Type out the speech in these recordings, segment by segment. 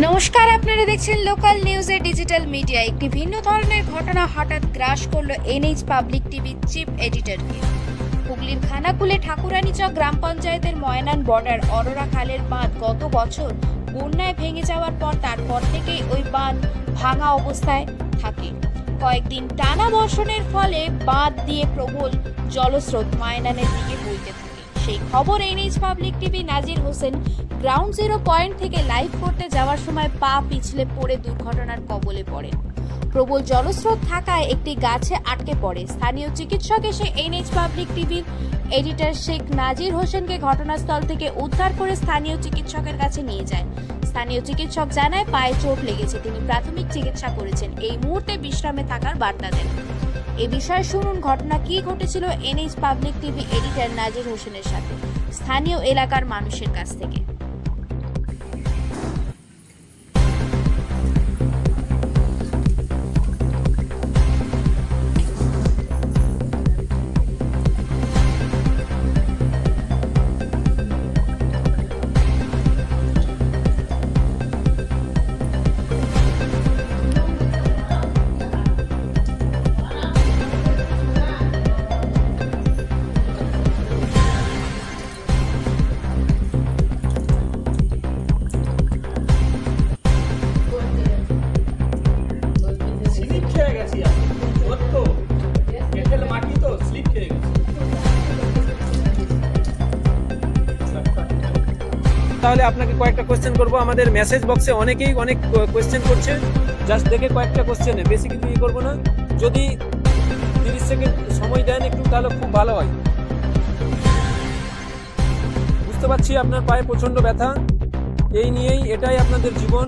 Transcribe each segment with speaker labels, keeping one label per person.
Speaker 1: নমস্কার, আপনারা দেখছেন লোকাল নিউজের ডিজিটাল মিডিয়া। একটি ভিন্ন ধরনের ঘটনা হঠাৎ গ্রাস করলো এনএইচ পাবলিক টিভির চিফ এডিটরকে। হুগলির খানাকুলে ঠাকুরানীচক গ্রাম পঞ্চায়েতের ময়নান বর্ডার অরোরা খালের বাঁধ গত বছর বন্যায় ভেঙে যাওয়ার পর তারপর থেকেই ওই বাঁধ ভাঙা অবস্থায় থাকে। কয়েকদিন টানা বর্ষণের ফলে বাঁধ দিয়ে প্রবল জলস্রোত ময়নানের দিকে বইতে থাকে। সেই খবর এনএইচ পাবলিক টিভি নাজির হোসেন গ্রাউন্ড জিরো পয়েন্ট থেকে লাইভ করতে যাওয়ার সময় পা পিছলে পড়ে দুর্ঘটনার কবলে পড়েন। প্রবল জলস্রোত থাকায় একটি গাছে আটকে পড়ে। স্থানীয় চিকিৎসক এসে এনএইচ পাবলিক টিভির এডিটর শেখ নাজির হোসেনকে ঘটনাস্থল থেকে উদ্ধার করে স্থানীয় চিকিৎসকের কাছে নিয়ে যায়। স্থানীয় চিকিৎসক জানায় পায়ে চোট লেগেছে, তিনি প্রাথমিক চিকিৎসা করেছেন, এই মুহূর্তে বিশ্রামে থাকার বার্তা দেন। এ বিষয়ে শুনুন ঘটনা কি ঘটেছিল এনএইচ পাবলিক টিভি এডিটর নাজির হোসেনের সাথে স্থানীয় এলাকার মানুষের কাছ থেকে।
Speaker 2: তাহলে আপনাকে কয়েকটা কোশ্চেন করবো। আমাদের মেসেজ বক্সে অনেকেই অনেক কোশ্চেন করছে, জাস্ট দেখে কয়েকটা কোশ্চেনে, বেশি কিছু ই করবো না। যদি 30 সেকেন্ড সময় দেন একটু, তাহলে খুব ভালো হয়। বুঝতে পারছি আপনার পায়ে প্রচন্ড ব্যথা, এই নিয়েই, এটাই আপনাদের জীবন।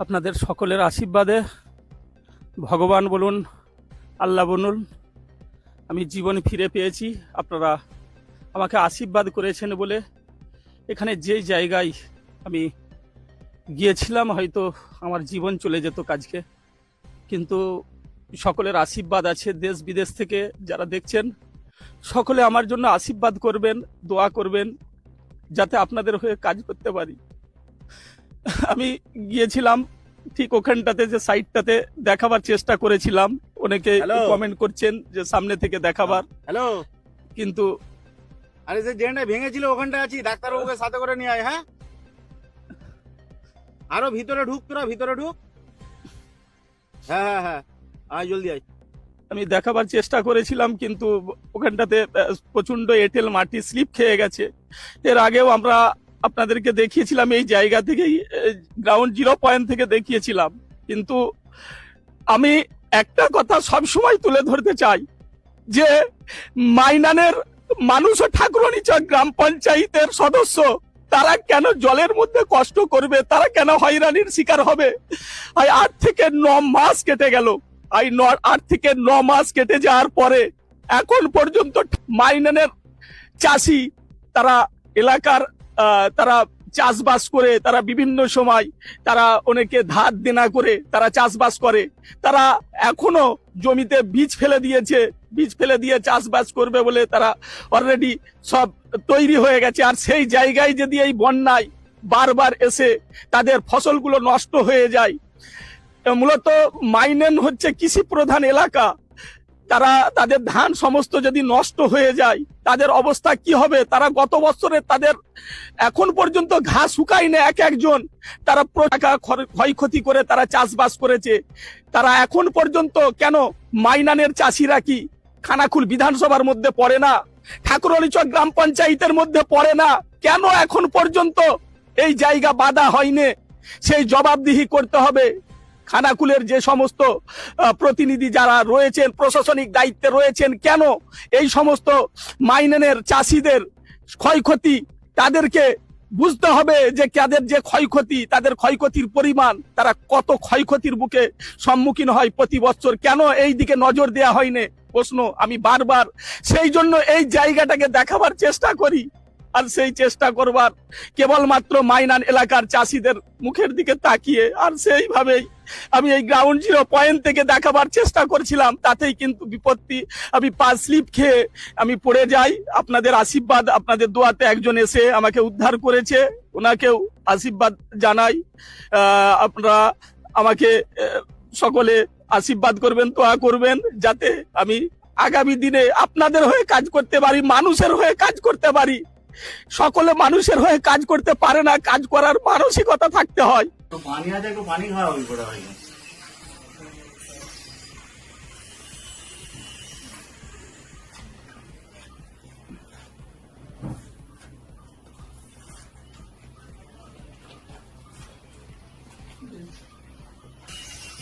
Speaker 2: আপনাদের সকলের আশীর্বাদে, ভগবান বলুন, আল্লাহ বলুন, আমি জীবন ফিরে পেয়েছি। আপনারা আমাকে আশীর্বাদ করেছেন বলে এখানে যে জায়গায় আমি গিয়েছিলাম, হয়তো আমার জীবন চলে যেত কাজকে, কিন্তু সকলের আশীর্বাদ আছে। দেশ বিদেশ থেকে যারা দেখছেন, সকলে আমার জন্য আশীর্বাদ করবেন, দোয়া করবেন, যাতে আপনাদের হয়ে কাজ করতে পারি। আমি গিয়েছিলাম ঠিক ওখানটাতে, যে সাইডটাতে দেখাবার চেষ্টা করেছিলাম, অনেকে কমেন্ট করছেন যে সামনে থেকে দেখাবার,
Speaker 3: হ্যালো,
Speaker 2: কিন্তু
Speaker 3: আরে যে ড্রেনটা ভেঙেছিল ওখানটা আছি, ডাক্তারবাবুকে সাথে করে নিয়ে আয়। হ্যাঁ, আরো ভিতরে ঢুক, তোরা ভিতরে ঢুক। হ্যাঁ হ্যাঁ হ্যাঁ, আয় জলদি আয়।
Speaker 2: আমি দেখাবার চেষ্টা করেছিলাম, কিন্তু ওখানটাতে প্রচন্ড এঁটেল মাটি স্লিপ খেয়ে গেছে। এর আগেও আমরা আপনাদেরকে দেখিয়েছিলাম, এই জায়গা থেকেই, গ্রাউন্ড জিরো পয়েন্ট থেকে দেখিয়েছিলাম। কিন্তু আমি একটা কথা সবসময় তুলে ধরতে চাই, যে মাইনানের মানুষ ও ঠাকুরানীচক গ্রাম পঞ্চায়েতের সদস্য, তারা কেন জলের মধ্যে কষ্ট করবে, তারা কেন হয়রানির শিকার হবে? 8 থেকে 9 মাস কেটে গেল। 8 থেকে 9 মাস কেটে যাওয়ার পরে এখন পর্যন্ত মাইনানের চাষি, তারা এলাকার, তারা চাষবাস করে, তারা বিভিন্ন সময়, তারা অনেকে ধার দেনা করে তারা চাষবাস করে, তারা এখনো জমিতে বীজ ফেলে দিয়েছে, বীজ ফেলে দিয়ে চাষবাস করবে বলে তারা অলরেডি সব তৈরি হয়ে গেছে। আর সেই জায়গায় যদি এই বন্যায় বারবার এসে তাদের ফসলগুলো নষ্ট হয়ে যায়। মূলত মাইনেন হচ্ছে কৃষি প্রধান এলাকা, তারা, তাদের ধান সমস্ত যদি নষ্ট হয়ে যায়, তাদের অবস্থা কি হবে? তারা গত বছরে তাদের এখন পর্যন্ত ঘাস শুকায় না একজন, তারা টাকা ক্ষয়ক্ষতি করে তারা চাষবাস করেছে। তারা এখন পর্যন্ত, কেন মাইনানের চাষিরা কি খানাকুল বিধানসভার মধ্যে পড়ে না? ঠাকুরানীচক গ্রাম পঞ্চায়েতের মধ্যে পড়ে না? কেন এখন পর্যন্ত এই জায়গা বাঁধা হয়নি? সেই জবাবদিহি করতে হবে। খানাকুলের যে সমস্ত প্রতিনিধি যারা রয়েছেন, প্রশাসনিক দায়িত্বে রয়েছেন, কেন এই সমস্ত মাইনানের চাষিদের ক্ষয়ক্ষতি, তাদেরকে বুঝতে হবে যে তাদের যে ক্ষয়ক্ষতি, তাদের ক্ষয়ক্ষতির পরিমাণ, তারা কত ক্ষয়ক্ষতির বুকে সম্মুখীন হয় প্রতি বছর। কেন এই দিকে নজর দেওয়া হয়নি? প্রশ্ন আমি বারবার, সেই জন্য এই জায়গাটাকে দেখাবার চেষ্টা করি। আর সেই চেষ্টা করবার কেবলমাত্র মাইনান এলাকার চাষিদের মুখের দিকে তাকিয়ে, আর সেইভাবেই আমি এই গ্রাউন্ড জিরো পয়েন্ট থেকে দেখাবার চেষ্টা করছিলাম, তাতেই কিন্তু বিপত্তি। আমি পা স্লিপ খেয়ে আমি পড়ে যাই। আপনাদের আশীর্বাদ, আপনাদের দোয়াতে একজন এসে আমাকে উদ্ধার করেছে, ওনাকেও আশীর্বাদ জানাই। আপনারা আমাকে সকলে আশীর্বাদ করবেন, দোয়া করবেন, যাতে আমি আগামী দিনে আপনাদের হয়ে কাজ করতে পারি, মানুষের হয়ে কাজ করতে পারি। সকলে মানুষের হয়ে কাজ করতে পারে না, কাজ করার মানসিকতা থাকতে হয়।
Speaker 3: পানি আছে, একটু পানি খাওয়া ওই করে হয়।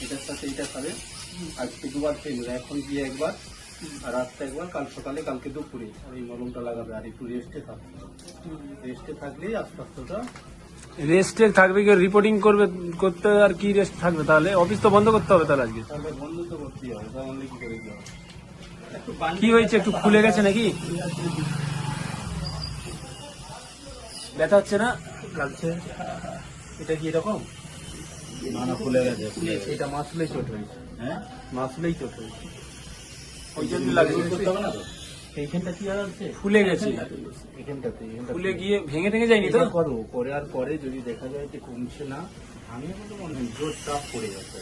Speaker 4: এটার সাথে এটা খাবে, আজকে দুবার খেয়ে নেবে, এখন গিয়ে একবার আর রাতটা একবার, কাল সকালে, কালকে দুপুরে। আর এই মলমটা লাগাবে, আর একটু রেস্টে থাকবে। রেস্টে থাকলেই আস্তে আস্তে ওটা
Speaker 5: রেস্টে থাকবে, কি রিপোর্টিং করবে, করতে আর কি রেস্ট থাকবে? তাহলে অফিস তো বন্ধ করতে হবে তাহলে আজকে।
Speaker 4: তাহলে বন্ধ তো করতেই হবে, তাহলে কি করে দেওয়া হবে?
Speaker 5: কি হয়েছে, একটু ফুলে গেছে নাকি? ব্যথা হচ্ছে না?
Speaker 4: লাগছে। এটা কি এরকম?
Speaker 3: না খুলে গেছে।
Speaker 4: এটা মাসলেই চোট হয়েছে।
Speaker 3: হ্যাঁ,
Speaker 4: মাসলেই চোট হয়েছে।
Speaker 5: ওই জন্য লাগছে।
Speaker 3: করতে হবে না তো।
Speaker 4: এইখানটা কি আর আছে?
Speaker 5: ফুলে গেছে।
Speaker 4: এখানটাতে
Speaker 5: ফুলে গিয়ে ভেঙে ভেঙে যায়নি তো?
Speaker 4: এটা করো, করে আর পরে যদি দেখা যায় যে কমছে না, আমি কিন্তু মনে হয় জোর চাপ পড়ে যাচ্ছে।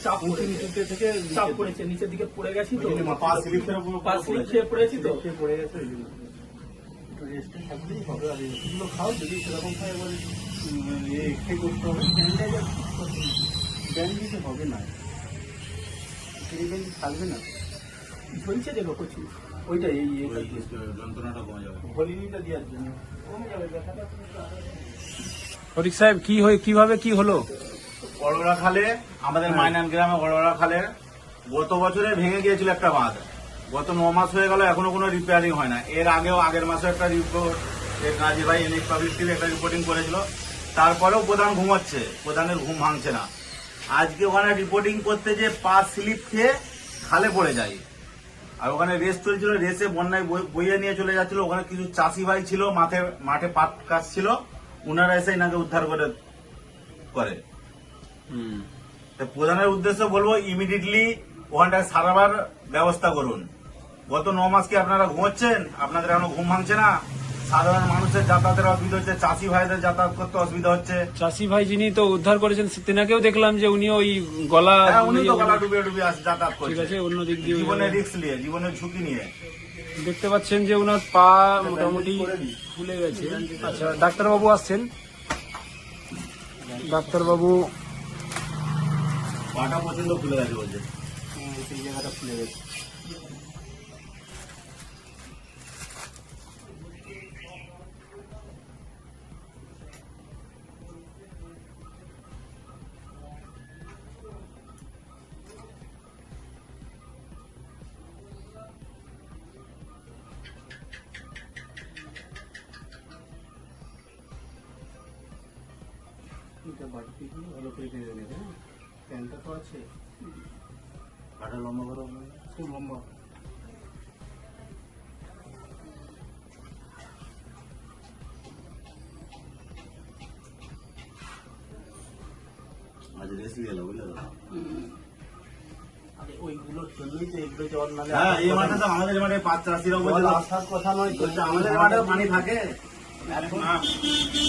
Speaker 5: চাপ
Speaker 4: নিচে থেকে
Speaker 5: চাপ পড়েছে, নিচের দিকে পড়ে গেছি তো।
Speaker 3: পা স্লিপের উপর
Speaker 5: পা স্লিপ খেয়ে পড়েছি তো।
Speaker 4: পড়ে গেছে ওই জন্য। একটু রেস্টে থাকলেই হবে। আর এগুলো খাও, যদি সেরকম খায় এবার এক্সরে করতে হবে। ব্যান্ড দিতে হবে না, ব্যান্ড থাকবে না।
Speaker 5: ঝুলছে দেখো প্রচুর।
Speaker 4: ওইটা এই
Speaker 3: যন্ত্রণাটা কমে যাবে।
Speaker 4: ভলিনিটা দেওয়ার জন্য কমে যাবে ব্যথাটা।
Speaker 5: হরিক সাহেব, কি হয়, কিভাবে কি হলো?
Speaker 3: বড়রা খালে, আমাদের মাইনান গ্রামে বড়রা খালে গত বছরে ভেঙে গিয়েছিল একটা বাঁধ। গত 9 মাস হয়ে গেল, এখনো কোনো রিপেয়ারিং হয় না। এর আগেও আগের মাসে একটা রিপোর্ট কাজী ভাই এনএইচ পাবলিক টিভি একটা রিপোর্টিং করেছিল, তারপরেও প্রধান ঘুমাচ্ছে, প্রধানের ঘুম ভাঙছে না। আজকে ওখানে রিপোর্টিং করতে যে পা স্লিপ খেয়ে খালে পড়ে যায়। আর ওখানে রেস চলছিল, রেসে বন্যায় বইয়ে নিয়ে চলে যাচ্ছিল। ওখানে কিছু চাষি ভাই ছিল, মাঠে পাট কাটছিল, ওনারা এসে এনাকে উদ্ধার করে। তো প্রধানের উদ্দেশ্য বলবো, ইমিডিয়েটলি ওখানটায় সারাবার ব্যবস্থা করুন। গত 9 মাস কি আপনারা ঘুমোচ্ছেন? আপনাদের এখনো ঘুম ভাঙছে না? সাধারণ মানুষের যাতায়াতের অসুবিধা হচ্ছে, চাষি ভাইদের যাতায়াত করতে অসুবিধা হচ্ছে।
Speaker 5: চাষি ভাই যিনি তো উদ্ধার করেছেন, তেনাকেও দেখলাম যে উনি ওই গলা
Speaker 3: হ্যাঁ, উনি তো গলা ডুবিয়ে ডুবিয়ে যাতায়াত
Speaker 5: ঠিক
Speaker 3: করছে,
Speaker 5: আছে, অন্য দিক দিয়ে
Speaker 3: জীবনের রিস্ক নিয়ে, জীবনের ঝুঁকি নিয়ে।
Speaker 5: দেখতে পাচ্ছেন যে ওনার পা মোটামুটি ফুলে গেছে। আচ্ছা, ডাক্তারবাবু আসছেন। ডাক্তারবাবু
Speaker 3: পাটা পর্যন্ত খুলে গেছে বলছে।
Speaker 4: সেই জায়গাটা ফুলে গেছে। এটা বাড়িতে গিয়ে ভালো করে বেঁধে নেবে। হ্যাঁ, প্যান্টটা তো আছে,
Speaker 3: পাটা লম্বা করো।
Speaker 4: খুব লম্বা।
Speaker 3: আজ রেস্ট নিয়ে এলো, বুঝলে তো?
Speaker 4: আরে ওইগুলোর জন্যই তো এগুলো জল নালে
Speaker 3: হ্যাঁ, এই মাঠে তো আমাদের মাঠে পাঁচ চাষিরাও বলছে
Speaker 4: জল আসার কথা নয় তো।
Speaker 3: বলছে আমাদের মাঠে পানি থাকে।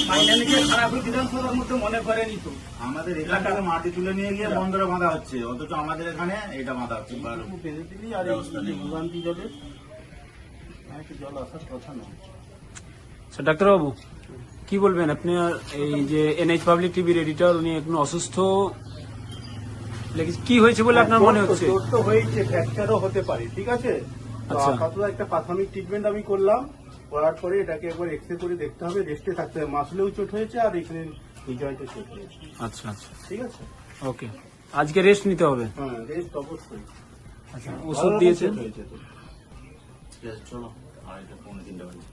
Speaker 5: ফাইনালিকে খারাপ বিধানসভার মধ্যে মনে করেনি তো।
Speaker 3: আমাদের এখান থেকে মাটি তুলে নিয়ে গিয়ে বন্দরে বাঁধা হচ্ছে, অথচ আমাদের এখানে এটা বাঁধা হচ্ছে।
Speaker 4: একটু বেঁধে দিলি আর এই যে ভোগান্তি জলের একটু জল আসার কথা নয়।
Speaker 5: আচ্ছা, ডাক্তারবাবু কি বলবেন আপনি? এই যে এনএইচ পাবলিক টিভির এডিটর, উনি এখন অসুস্থ, কি হয়েছে বলে আপনার মনে হচ্ছে?
Speaker 4: জোর তো হয়েছে, ফ্র্যাকচারও হতে পারে, ঠিক আছে। তো
Speaker 5: আচ্ছা।
Speaker 4: আপাতত একটা প্রাথমিক ট্রিটমেন্ট আমি করলাম, করার পরে এটাকে একবার এক্সরে করে দেখতে হবে, রেস্টে থাকতে হবে। মাসলেও চোট হয়েছে আর এখানে এই জয়েন্টে চোট হয়েছে,
Speaker 5: আচ্ছা আচ্ছা,
Speaker 4: ঠিক আছে।
Speaker 5: ওকে, আজকে রেস্ট নিতে হবে।
Speaker 4: হ্যাঁ, রেস্ট অবশ্যই।
Speaker 5: আচ্ছা, ওষুধ দিয়েছেন?
Speaker 4: চোট হয়েছে তো।
Speaker 3: চলো, আর এটা 2:45 বাজে।